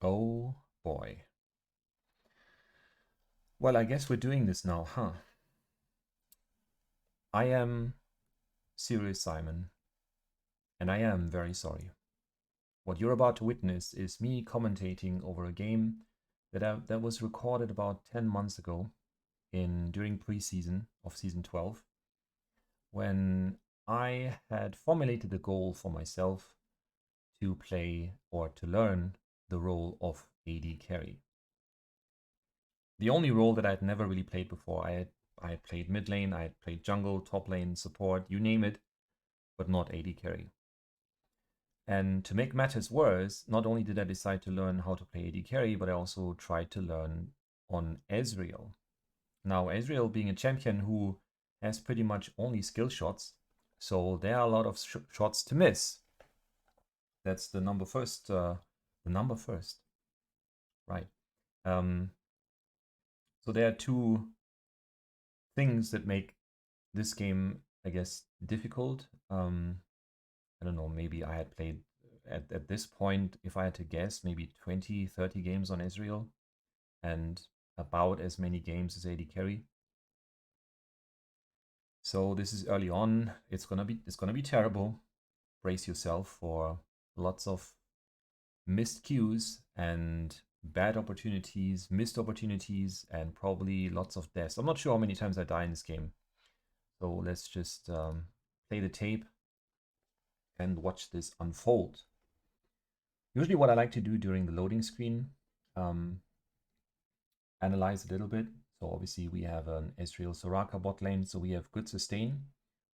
Oh boy. Well, I guess we're doing this now, huh? I am Serious Simon, and I am very sorry. What you're about to witness is me commentating over a game that was recorded about 10 months ago during preseason of season 12, when I had formulated a goal for myself to play or to learn the role of AD carry. The only role that I'd never really played before. I had played mid lane, I had played jungle, top lane, support, you name it, but not AD carry. And to make matters worse, not only did I decide to learn how to play AD carry, but I also tried to learn on Ezreal. Now, Ezreal being a champion who has pretty much only skill shots, so there are a lot of shots to miss. That's the number first, right? Um, so there are two things that make this game, I guess, difficult. I don't know, maybe I had played at this point, if I had to guess, maybe 20, 30 games on Ezreal and about as many games as AD carry. So this is early on. It's gonna be terrible. Brace yourself for lots of missed cues and bad opportunities, missed opportunities, and probably lots of deaths. I'm not sure how many times I die in this game. So let's just play the tape and watch this unfold. Usually what I like to do during the loading screen, analyze a little bit. So obviously we have an Ezreal Soraka bot lane, so we have good sustain,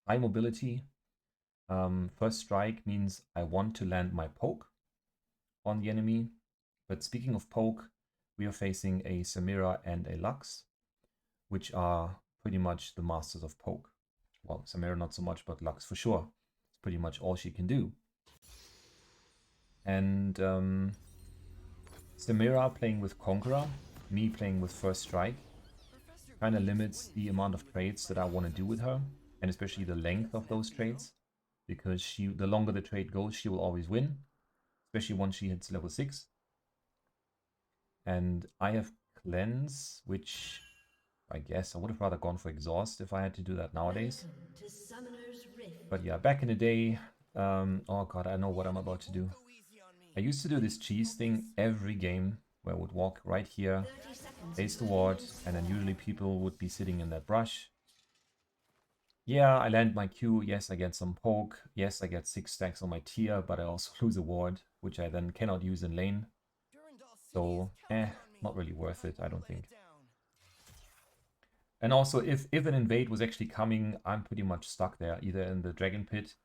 high mobility. First strike means I want to land my poke on the enemy. But speaking of poke, we are facing a Samira and a Lux, which are pretty much the masters of poke. Well, Samira not so much, but Lux for sure. It's pretty much all she can do. And Samira playing with Conqueror, me playing with First Strike, kind of limits the amount of trades that I want to do with her, and especially the length of those trades, because the longer the trade goes, she will always win, especially once she hits level 6. And I have Cleanse, which I guess I would have rather gone for Exhaust if I had to do that nowadays. But yeah, back in the day, oh god, I know what I'm about to do. I used to do this cheese thing every game where I would walk right here, place the ward, and then usually people would be sitting in that brush. Yeah, I land my Q, yes, I get some poke, yes, I get 6 stacks on my tier, but I also lose a ward, which I then cannot use in lane. So, not really worth it, I don't think. And also, if an invade was actually coming, I'm pretty much stuck there, either in the dragon pit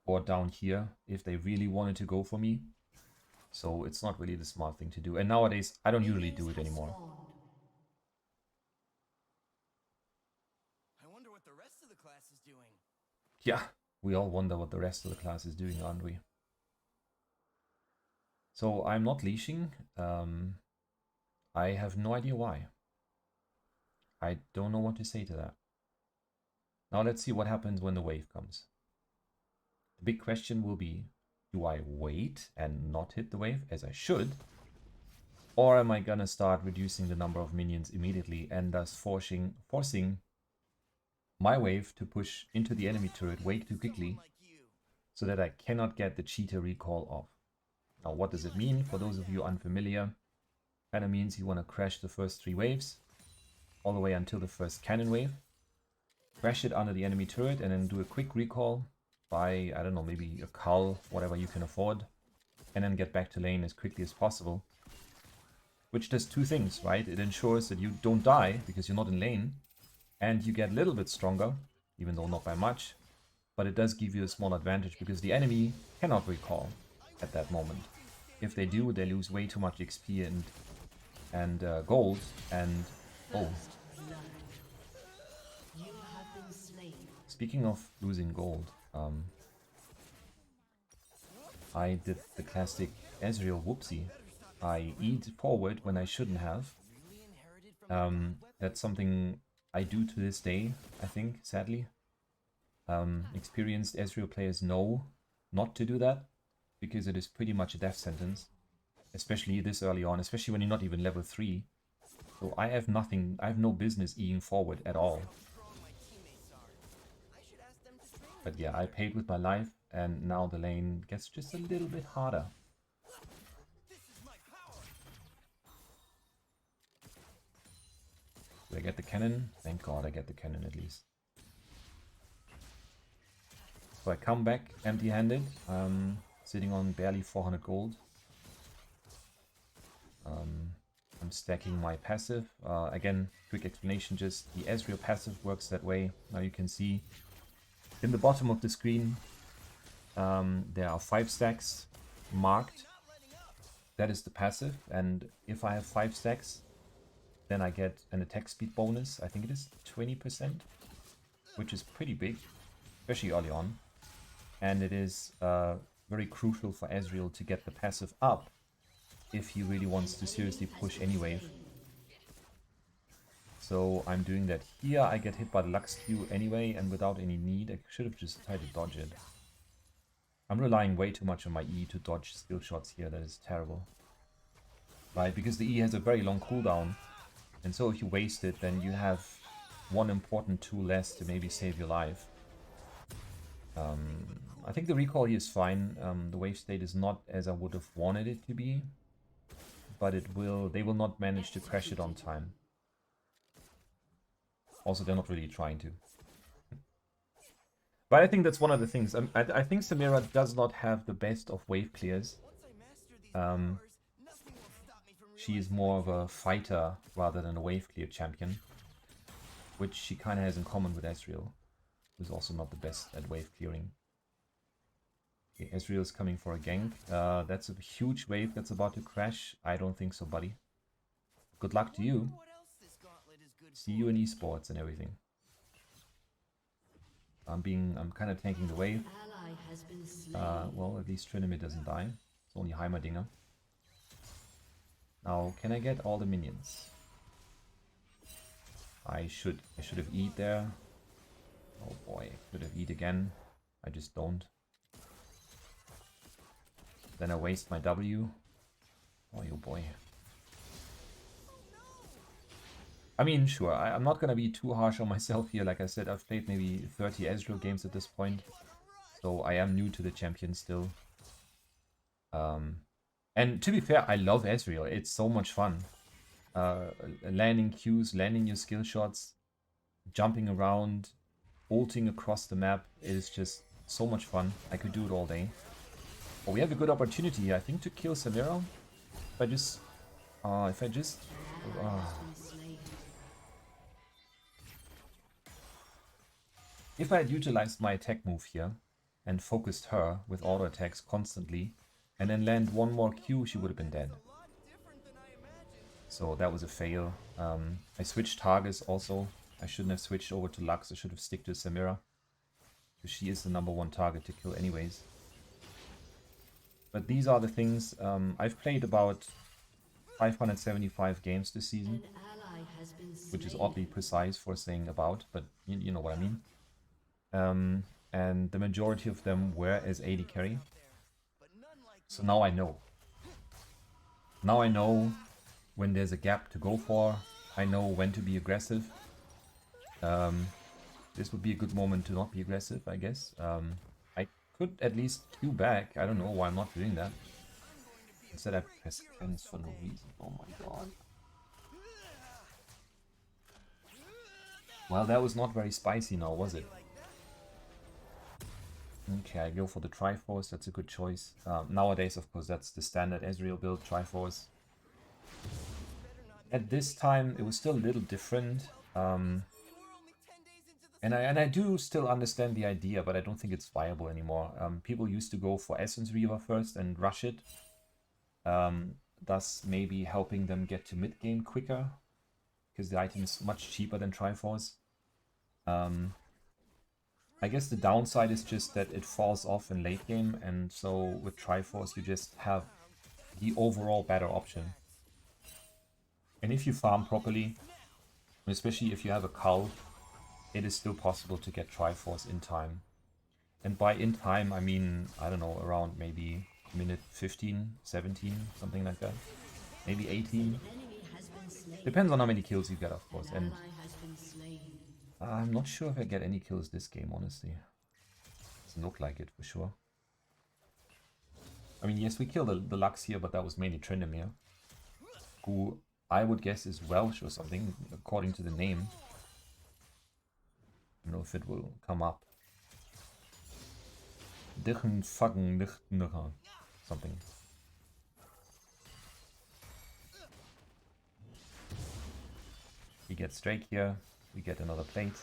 or down here, if they really wanted to go for me. So it's not really the smart thing to do. And nowadays, I don't usually do it anymore. I wonder what the rest of the class is doing. Yeah, we all wonder what the rest of the class is doing, aren't we? So I'm not leashing. I have no idea why. I don't know what to say to that. Now let's see what happens when the wave comes. The big question will be, do I wait and not hit the wave, as I should? Or am I gonna start reducing the number of minions immediately and thus forcing my wave to push into the enemy turret way too quickly so that I cannot get the cheater recall off? Now what does it mean? For those of you unfamiliar, kinda means you wanna crash the first 3 waves all the way until the first cannon wave. Crash it under the enemy turret and then do a quick recall by, I don't know, maybe a cull, whatever you can afford, and then get back to lane as quickly as possible. Which does 2 things, right? It ensures that you don't die because you're not in lane, and you get a little bit stronger, even though not by much, but it does give you a small advantage because the enemy cannot recall at that moment. If they do, they lose way too much XP and gold, and oh. Speaking of losing gold, I did the classic Ezreal whoopsie. I eat forward when I shouldn't have. That's something I do to this day, I think, sadly. Experienced Ezreal players know not to do that, because it is pretty much a death sentence. especially this early on, especially when you're not even level 3. So I have nothing, I have no business eating forward at all. But yeah, I paid with my life, and now the lane gets just a little bit harder. Do I get the cannon? Thank God I get the cannon at least. So I come back empty-handed, sitting on barely 400 gold. I'm stacking my passive. Again, quick explanation, just the Ezreal passive works that way. Now you can see in the bottom of the screen, there are 5 stacks marked. That is the passive, and if I have 5 stacks, then I get an attack speed bonus. I think it is 20%, which is pretty big, especially early on. And it is very crucial for Ezreal to get the passive up if he really wants to seriously push any wave. So I'm doing that here. I get hit by the Lux Q anyway, and without any need. I should have just tried to dodge it. I'm relying way too much on my E to dodge skill shots here. That is terrible. Right, because the E has a very long cooldown. And so if you waste it, then you have one important tool less to maybe save your life. I think the recall here is fine. The wave state is not as I would have wanted it to be. But they will not manage to crash it on time. Also, they're not really trying to. But I think that's one of the things. I think Samira does not have the best of wave clears. She is more of a fighter rather than a wave clear champion, which she kind of has in common with Ezreal, who's also not the best at wave clearing. Okay, Ezreal is coming for a gank. That's a huge wave that's about to crash. I don't think so, buddy. Good luck to you. See you in esports and everything. I'm kind of tanking the wave. Well, at least Trinimir doesn't die. It's only Heimerdinger. Now, can I get all the minions? I should have eat there. Oh boy, I should have eat again. I just don't. Then I waste my W. Oh, you boy. I mean, sure, I'm not gonna be too harsh on myself here. Like I said, I've played maybe 30 Ezreal games at this point. So I am new to the champion still. And to be fair, I love Ezreal. It's so much fun. Landing Qs, landing your skill shots, jumping around, ulting across the map. It is just so much fun. I could do it all day. Oh, we have a good opportunity, I think, to kill Samira. If I just... If I had utilized my attack move here and focused her with auto attacks constantly, and then land one more Q, she would have been dead. So that was a fail. I switched targets also. I shouldn't have switched over to Lux. I should have stick to Samira, because she is the #1 target to kill anyways. But these are the things. I've played about 575 games this season, which is oddly precise for saying about, but you know what I mean. And the majority of them were as AD carry. So now I know. Now I know when there's a gap to go for. I know when to be aggressive. This would be a good moment to not be aggressive, I guess. I could at least Q back. I don't know why I'm not doing that. Instead I press cleanse for no reason. Oh my god. Well, that was not very spicy now, was it? Okay, I go for the Triforce. That's a good choice. Nowadays, of course, that's the standard Ezreal build, Triforce. At this time, it was still a little different. And I do still understand the idea, but I don't think it's viable anymore. People used to go for Essence Reaver first and rush it, thus maybe helping them get to mid game quicker, because the item is much cheaper than Triforce. I guess the downside is just that it falls off in late game, and so with Triforce you just have the overall better option. And if you farm properly, especially if you have a cull, it is still possible to get Triforce in time. And by in time, I mean, I don't know, around maybe minute 15, 17, something like that. Maybe 18. Depends on how many kills you get, of course. And I'm not sure if I get any kills this game, honestly. Doesn't look like it for sure. I mean, yes, we killed the Lux here, but that was mainly Tryndamere, who I would guess is Welsh or something, according to the name. I don't know if it will come up. Something. We get Drake here. We get another plate.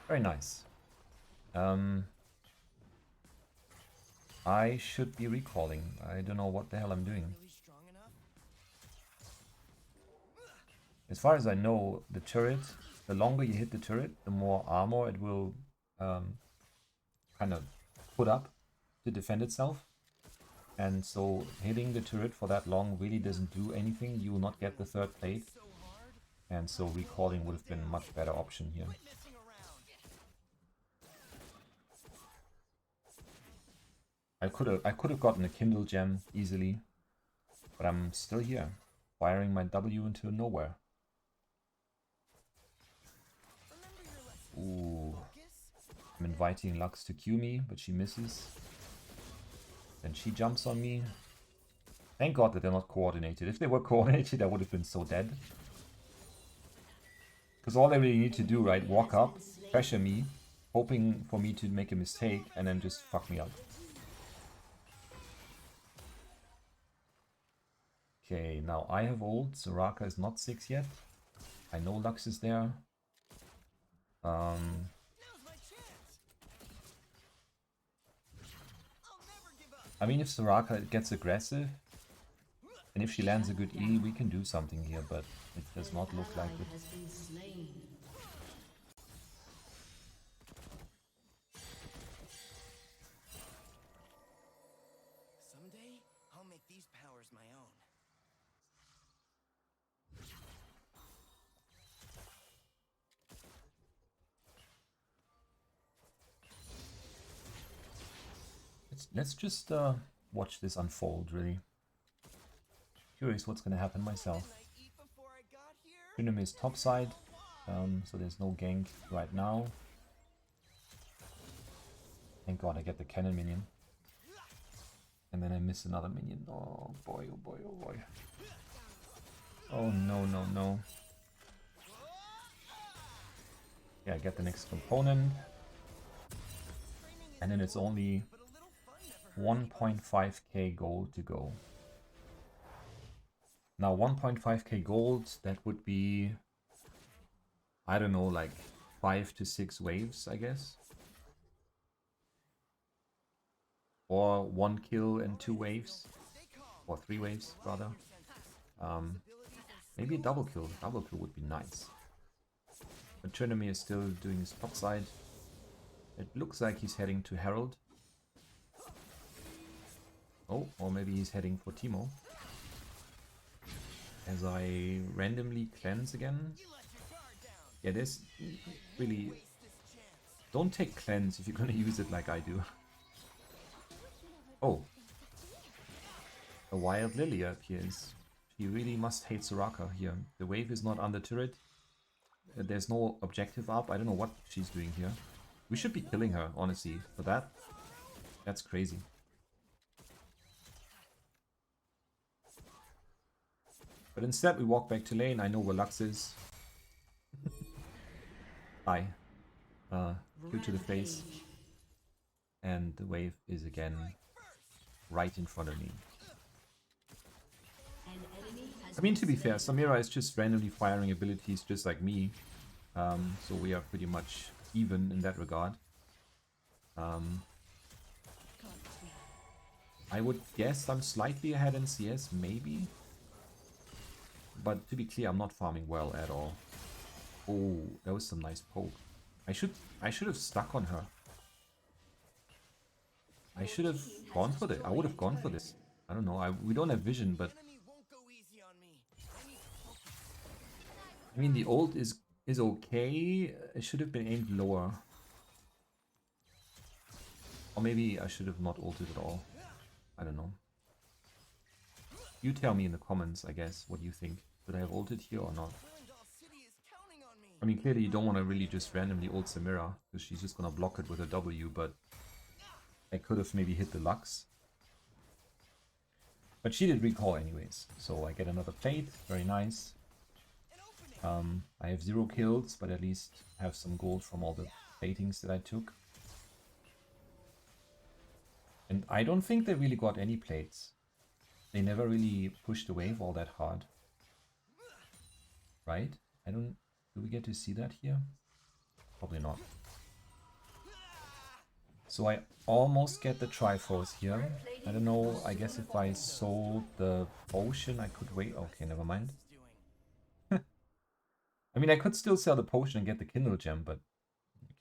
Very nice. I should be recalling. I don't know what the hell I'm doing. As far as I know, the turret, the longer you hit the turret, the more armor it will kind of put up to defend itself. And so hitting the turret for that long really doesn't do anything. You will not get the third plate. And so recalling would have been a much better option here. I could have gotten a Kindle gem easily, but I'm still here, firing my W into nowhere. Ooh. I'm inviting Lux to Q me, but she misses. Then she jumps on me. Thank God that they're not coordinated. If they were coordinated, I would have been so dead. Because all they really need to do, right, walk up, pressure me, hoping for me to make a mistake, and then just fuck me up. Okay, now I have ult. Soraka is not 6 yet. I know Lux is there. I mean, if Soraka gets aggressive, and if she lands a good E, we can do something here, but it does not look like it. Someday, I'll make these powers my own. Let's just watch this unfold, really. Curious what's going to happen myself. Tryndamere is topside, so there's no gank right now. Thank God I get the cannon minion. And then I miss another minion. Oh boy, oh boy, oh boy. Oh no, no, no. Yeah, I get the next component. And then it's only 1.5k gold to go. Now 1.5k gold, that would be, I don't know, like 5 to 6 waves, I guess. Or 1 kill and 2 waves. Or 3 waves, rather. Maybe a double kill. Double kill would be nice. But Tryndamere is still doing his top side. It looks like he's heading to Herald. Oh, or maybe he's heading for Teemo. As I randomly cleanse again. Yeah, there's really... Don't take cleanse if you're gonna use it like I do. Oh. A wild lily appears. He really must hate Soraka here. The wave is not on the turret. There's no objective up. I don't know what she's doing here. We should be killing her, honestly, for that. That's crazy. But instead we walk back to lane. I know where Lux is. Hi. Q to the face. And the wave is again right in front of me. I mean, to be fair, Samira is just randomly firing abilities just like me. So we are pretty much even in that regard. I would guess I'm slightly ahead in CS, maybe. But to be clear, I'm not farming well at all. Oh, that was some nice poke. I should have stuck on her. I should have gone for this. I would have gone for this. I don't know. We don't have vision, but I mean the ult is okay. It should have been aimed lower. Or maybe I should have not ulted at all. I don't know. You tell me in the comments, I guess, what you think. Should I have ulted here or not? I mean, clearly you don't want to really just randomly ult Samira, because she's just gonna block it with a W, but I could have maybe hit the Lux. But she did recall anyways, so I get another plate, very nice. I have 0 kills, but at least have some gold from all the platings that I took. And I don't think they really got any plates. They never really pushed the wave all that hard. Right? Do we get to see that here? Probably not. So I almost get the Triforce here. I don't know, I guess if I sold the potion I could wait. Okay, never mind. I mean, I could still sell the potion and get the Kindle Gem, but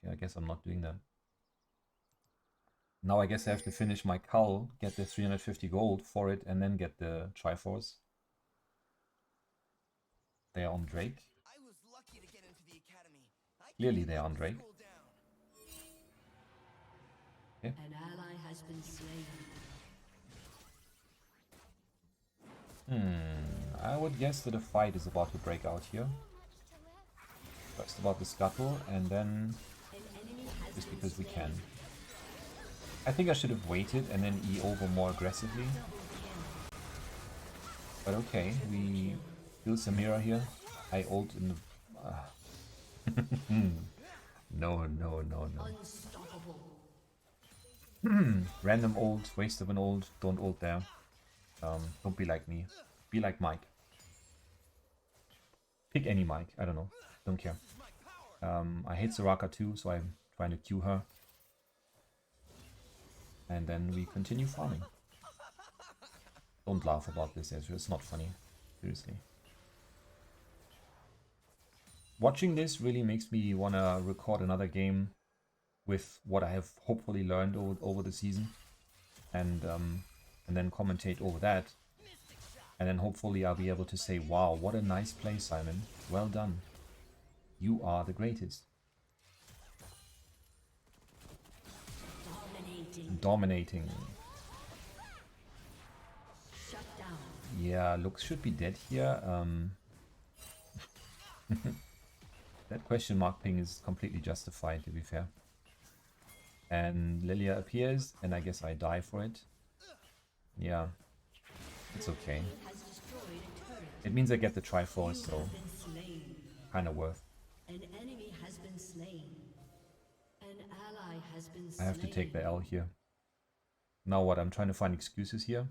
okay, I guess I'm not doing that. Now I guess I have to finish my cull, get the 350 gold for it, and then get the Triforce. They are on Drake. Clearly they are on Drake. Okay. An ally has been slain. I would guess that a fight is about to break out here. First about the scuttle, and then just because we can. I think I should have waited and then E over more aggressively. But okay, we kill Samira here. I ult in the... No. Random ult, waste of an ult, don't ult there. Don't be like me. Be like Mike. Pick any Mike, I don't know. Don't care. I hate Soraka too, so I'm trying to Q her. And then we continue farming. Don't laugh about this, Ezreal. It's not funny. Seriously. Watching this really makes me want to record another game with what I have hopefully learned over the season. And then commentate over that. And then hopefully I'll be able to say, wow, what a nice play, Simon. Well done. You are the greatest. Dominating. Shut down. Yeah, Lux should be dead here. That question mark ping is completely justified, to be fair. And Lilia appears, and I guess I die for it. Yeah, it's okay. It means I get the Triforce, so kind of worth. An enemy has been slain. An ally has been I slain. have to take the L here. Now what? I'm trying to find excuses here.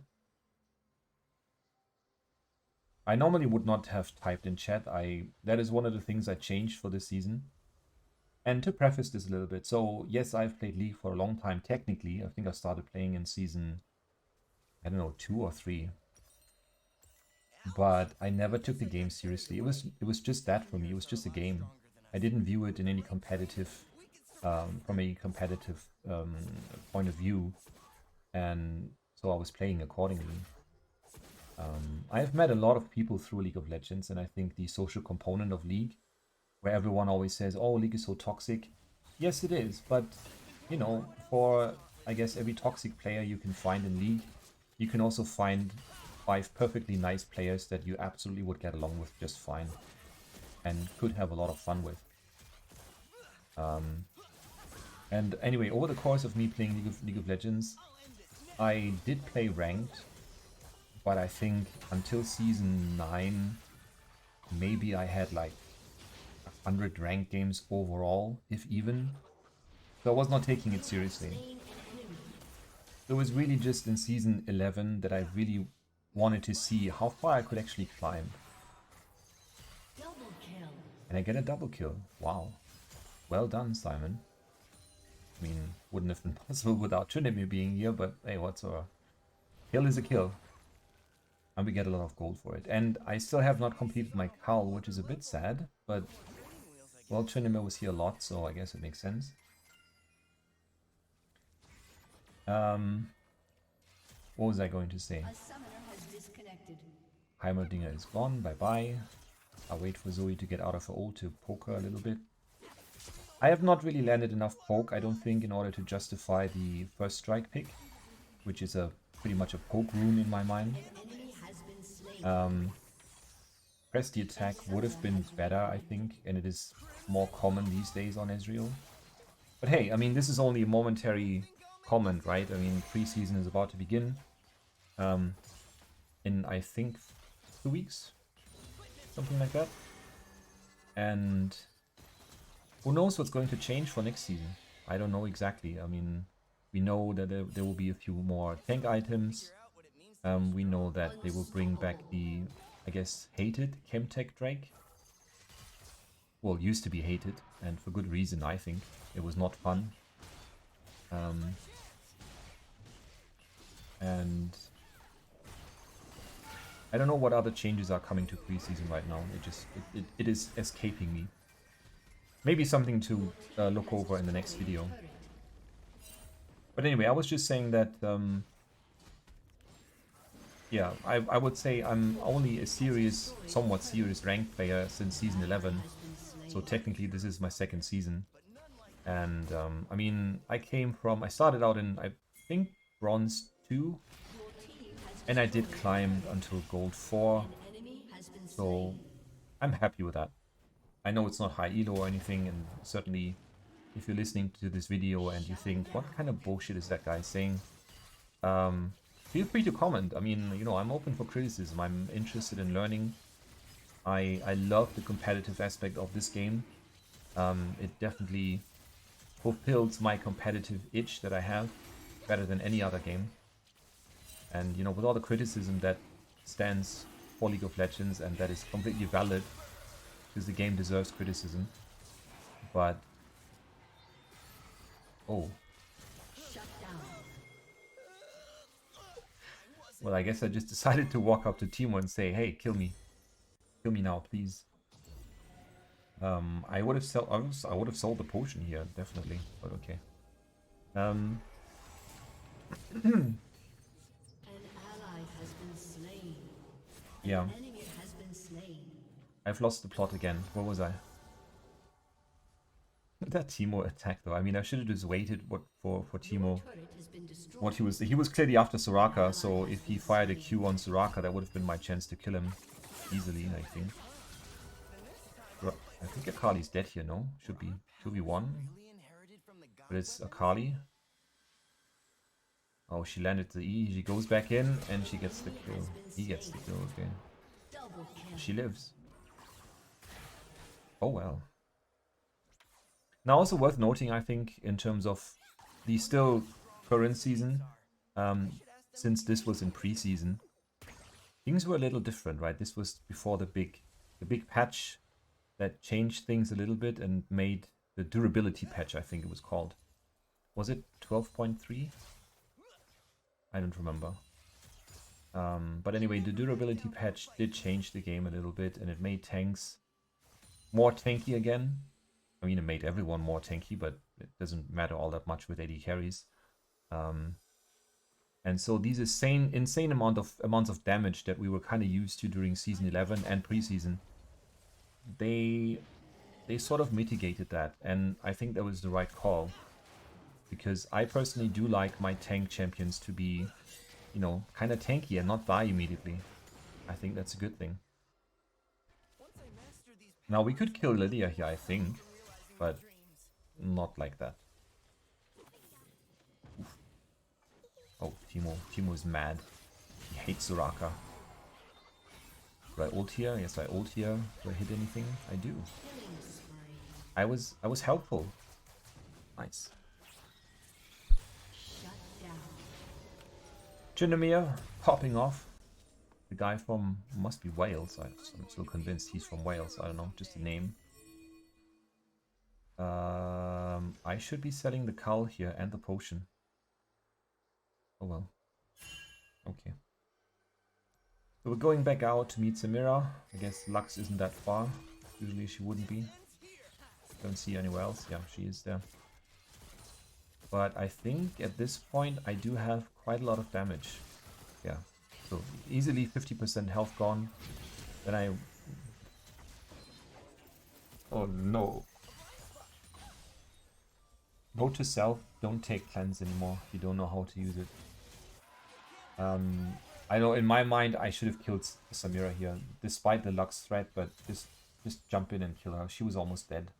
I normally would not have typed in chat. That is one of the things I changed for this season. And to preface this a little bit, so yes, I've played League for a long time technically. I think I started playing in season, I don't know, 2 or 3. But I never took the game seriously. It was just that for me. It was just a game. I didn't view it in any competitive, from a competitive point of view. And so I was playing accordingly. I have met a lot of people through League of Legends, and I think the social component of League, where everyone always says, oh, League is so toxic. Yes, it is, but, you know, for, I guess, every toxic player you can find in League, you can also find 5 perfectly nice players that you absolutely would get along with just fine, and could have a lot of fun with. And anyway, over the course of me playing League of Legends, I did play ranked, but I think until season 9, maybe I had like 100 ranked games overall, if even. So I was not taking it seriously. It was really just in season 11 that I really wanted to see how far I could actually climb. Double kill. And I get a double kill. Wow. Well done, Simon. I mean, wouldn't have been possible without Trinity being here, but hey, what's a kill is a kill. And we get a lot of gold for it. And I still have not completed my cull, which is a bit sad, but well, Trinity was here a lot, so I guess it makes sense. What was I going to say? A summoner has disconnected. Heimerdinger is gone, bye-bye. I'll wait for Zoe to get out of her ult to poke her a little bit. I have not really landed enough poke, I don't think, in order to justify the first strike pick, which is a pretty much a poke rune in my mind. Press the attack would have been better, I think, and it is more common these days on Ezreal. But hey, I mean, this is only a momentary comment, right? I mean, preseason is about to begin. In, I think, 2 weeks? Something like that. And who knows what's going to change for next season? I don't know exactly. I mean, we know that there will be a few more tank items. We know that they will bring back the, I guess, hated Chemtech Drake. Well, used to be hated, and for good reason, I think. It was not fun. And I don't know what other changes are coming to preseason right now. It is escaping me. Maybe something to look over in the next video. But anyway, I was just saying that, yeah, I would say I'm only a serious, somewhat serious ranked player since season 11. So technically this is my second season. And I mean, I started out in, I think, Bronze 2. And I did climb until Gold 4. So I'm happy with that. I know it's not high elo or anything, and certainly if you're listening to this video and you think, what kind of bullshit is that guy saying? Feel free to comment. I mean, you know, I'm open for criticism. I'm interested in learning. I love the competitive aspect of this game. It definitely fulfills my competitive itch that I have better than any other game. And, you know, with all the criticism that stands for League of Legends, and that is completely valid, because the game deserves criticism. But... oh. Well, I guess I just decided to walk up to Timo and say, hey, kill me. Kill me now, please. I would have sold the potion here, definitely. But okay. An ally has been slain. Yeah. An enemy has been slain. I've lost the plot again. Where was I? That Timo attack though. I mean, I should have just waited for Timo. What he was clearly after Soraka, so if he fired a Q on Soraka, that would have been my chance to kill him easily, I think. I think Akali's dead here, no? Should be one. But it's Akali. Oh, she landed the E. She goes back in and she gets the kill. He gets the kill, okay. She lives. Oh well. Now also worth noting, I think, in terms of the still current season, since this was in preseason, things were a little different, right? This was before the big patch that changed things a little bit and made the durability patch, I think it was called. Was it 12.3? I don't remember. But anyway, the durability patch did change the game a little bit, and it made tanks more tanky again. I mean, it made everyone more tanky, but it doesn't matter all that much with AD carries. And so these insane amounts of damage that we were kind of used to during season 11 and preseason, they sort of mitigated that, and I think that was the right call, because I personally do like my tank champions to be, you know, kind of tanky and not die immediately. I think that's a good thing. Now we could kill Lilia here, I think, but not like that. Oof. Oh, Timo is mad. He hates Soraka. Do I ult here? Yes, I ult here. Do I hit anything? I do. I was helpful. Nice. Chinomir popping off. The guy from must be Wales. I'm still convinced he's from Wales. I don't know, just a name. I should be selling the cull here and the potion. Oh well. Okay. So we're going back out to meet Samira. I guess Lux isn't that far. Usually she wouldn't be. Don't see anywhere else. Yeah, she is there. But I think at this point I do have quite a lot of damage. Yeah. So easily 50% health gone. Then I... oh no. Note to self, don't take cleanse anymore if you don't know how to use it. I know in my mind I should have killed Samira here, despite the Lux threat, but just jump in and kill her. She was almost dead.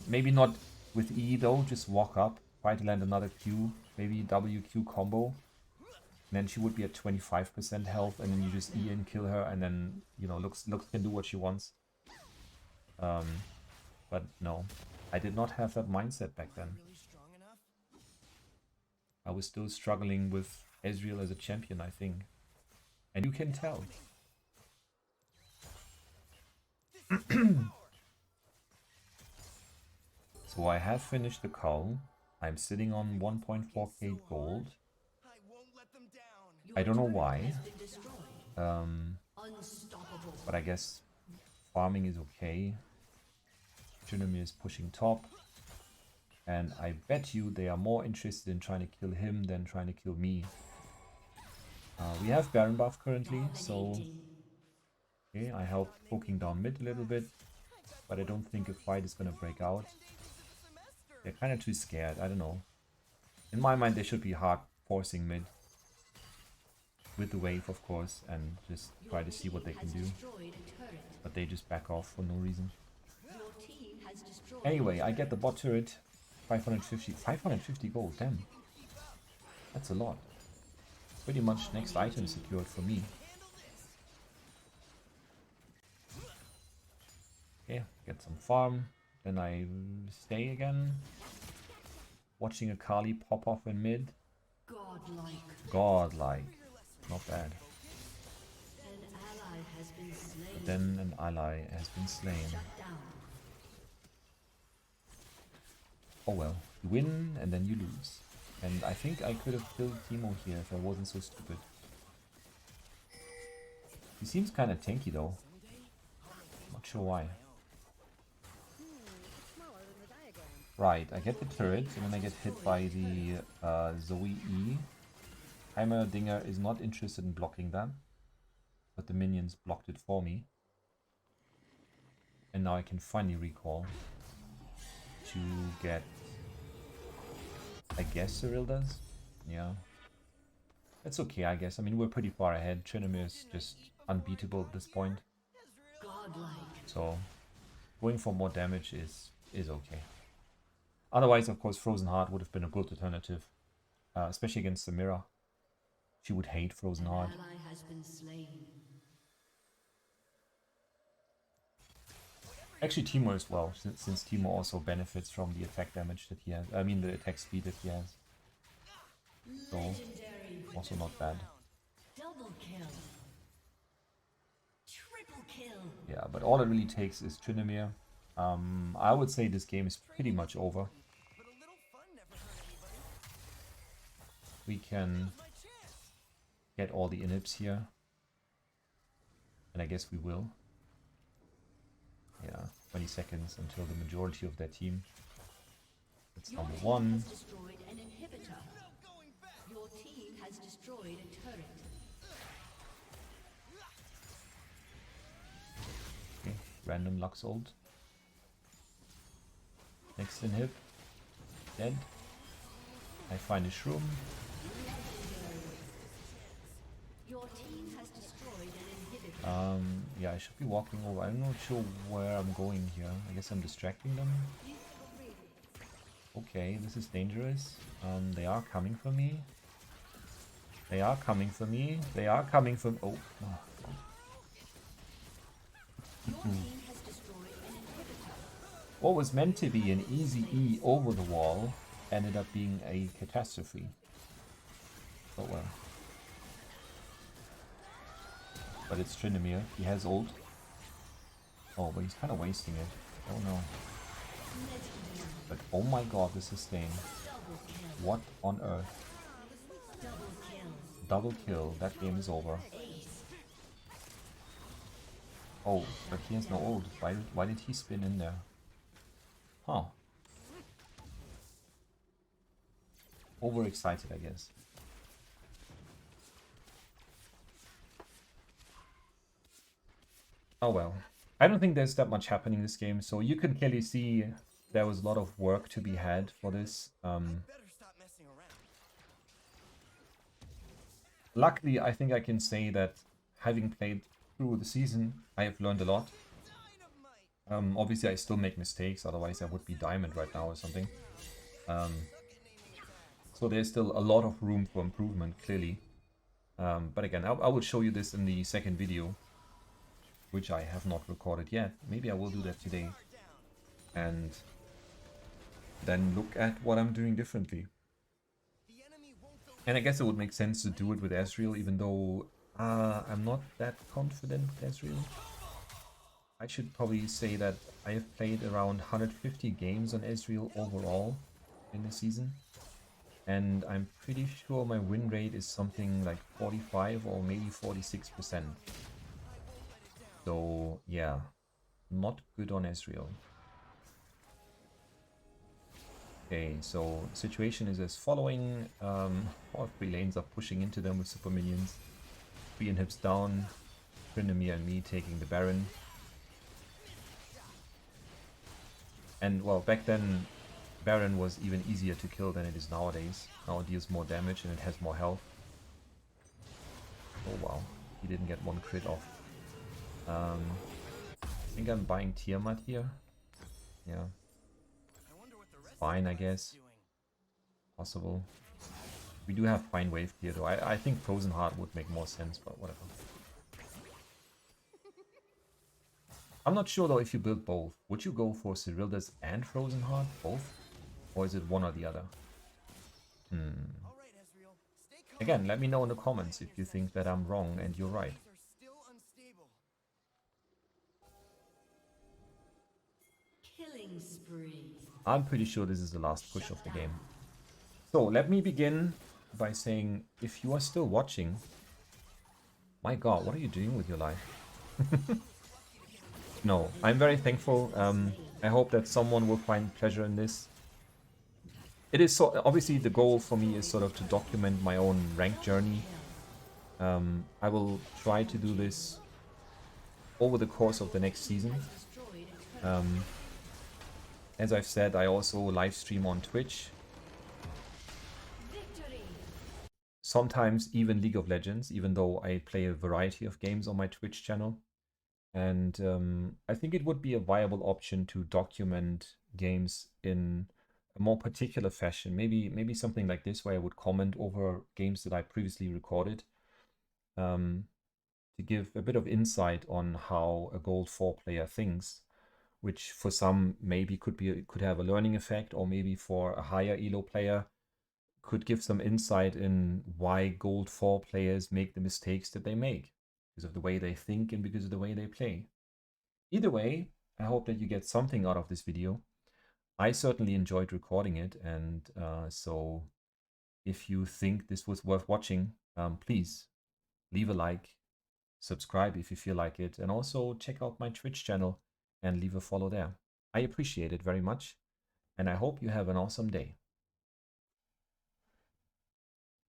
Maybe not with E though, just walk up, try to land another Q, maybe WQ combo. And then she would be at 25% health, and then you just E and kill her, and then, you know, Lux can do what she wants. But no, I did not have that mindset back then. Really strong enough? I was still struggling with Ezreal as a champion, I think. And you can tell. So I have finished the cull. I'm sitting on 1.4k gold. I won't let them down. I don't know why. Unstoppable. But I guess farming is okay. Tryndamere is pushing top. And I bet you they are more interested in trying to kill him than trying to kill me. We have Baron buff currently, so okay, I help poking down mid a little bit, but I don't think a fight is gonna break out. They're kind of too scared, I don't know. In my mind they should be hard forcing mid. With the wave of course, and just try to see what they can do. But they just back off for no reason. Anyway, I get the bot turret. 550 gold, damn. That's a lot. Pretty much next item secured for me. Okay, get some farm. Then I stay again. Watching a Kali pop off in mid. Godlike. Not bad. But then an ally has been slain. Oh well, you win and then you lose. And I think I could have killed Teemo here if I wasn't so stupid. He seems kind of tanky though. Not sure why. Right, I get the turret and then I get hit by the Zoe E. Heimerdinger is not interested in blocking that. But the minions blocked it for me. And now I can finally recall to get... I guess Ezreal does? Yeah. That's okay, I guess. I mean, we're pretty far ahead. Tryndamere is just unbeatable at this point. So, going for more damage is okay. Otherwise, of course, Frozen Heart would have been a good alternative. Especially against Samira. She would hate Frozen Heart. Actually, Teemo as well, since Teemo also benefits from the attack damage that he has. I mean, the attack speed that he has. So, also not bad. Double kill. Triple kill. Yeah, but all it really takes is Tryndamere. I would say this game is pretty much over. We can get all the inhibs here. And I guess we will. Yeah, 20 seconds until the majority of their team. That's number one. Your team has destroyed a turret. Okay, random Lux ult. Next inhib. Dead. I find a shroom. Your team has destroyed an inhibitor. Yeah, I should be walking over. I'm not sure where I'm going here. I guess I'm distracting them. Okay, this is dangerous. They are coming for me. They are coming for me. They are coming for me. Oh. What was meant to be an easy E over the wall ended up being a catastrophe. Oh well. But it's Tryndamere. He has ult. Oh, but he's kind of wasting it. Oh no. But oh my god, the sustain. What on earth? Double kill. That game is over. Oh, but he has no ult. Why did he spin in there? Huh. Overexcited, I guess. Oh well. I don't think there's that much happening in this game, so you can clearly see there was a lot of work to be had for this. luckily, I think I can say that having played through the season, I have learned a lot. Obviously, I still make mistakes, otherwise I would be diamond right now or something. So there's still a lot of room for improvement, clearly. But again, I will show you this in the second video, which I have not recorded yet. Maybe I will do that today. And then look at what I'm doing differently. And I guess it would make sense to do it with Ezreal, even though I'm not that confident with Ezreal. I should probably say that I have played around 150 games on Ezreal overall in the season. And I'm pretty sure my win rate is something like 45 or maybe 46%. So yeah, not good on Ezreal. Okay, so situation is as following. All three lanes are pushing into them with super minions. 3 inhibs down, Tryndamere and me taking the Baron. And well, back then Baron was even easier to kill than it is nowadays. Now it deals more damage and it has more health. Oh wow, he didn't get one crit off. I think I'm buying Tiamat here. Yeah. Fine, I guess. Possible. We do have Fine Wave here though. I think Frozen Heart would make more sense, but whatever. I'm not sure though if you build both. Would you go for Cyrildas and Frozen Heart? Both? Or is it one or the other? Again, let me know in the comments if you think that I'm wrong and you're right. Killing spree. I'm pretty sure this is the last push of the game. So let me begin by saying, if you are still watching, my god, what are you doing with your life? No, I'm very thankful. I hope that someone will find pleasure in this. It is so obviously the goal for me is sort of to document my own rank journey. I will try to do this over the course of the next season. As I've said, I also live stream on Twitch. Sometimes even League of Legends, even though I play a variety of games on my Twitch channel. And I think it would be a viable option to document games in a more particular fashion. Maybe something like this, where I would comment over games that I previously recorded, to give a bit of insight on how a Gold 4 player thinks, which for some maybe could have a learning effect, or maybe for a higher elo player could give some insight in why Gold 4 players make the mistakes that they make, because of the way they think and because of the way they play. Either way, I hope that you get something out of this video. I certainly enjoyed recording it, and so if you think this was worth watching, please leave a like, subscribe if you feel like it, and also check out my Twitch channel and leave a follow there. I appreciate it very much, and I hope you have an awesome day.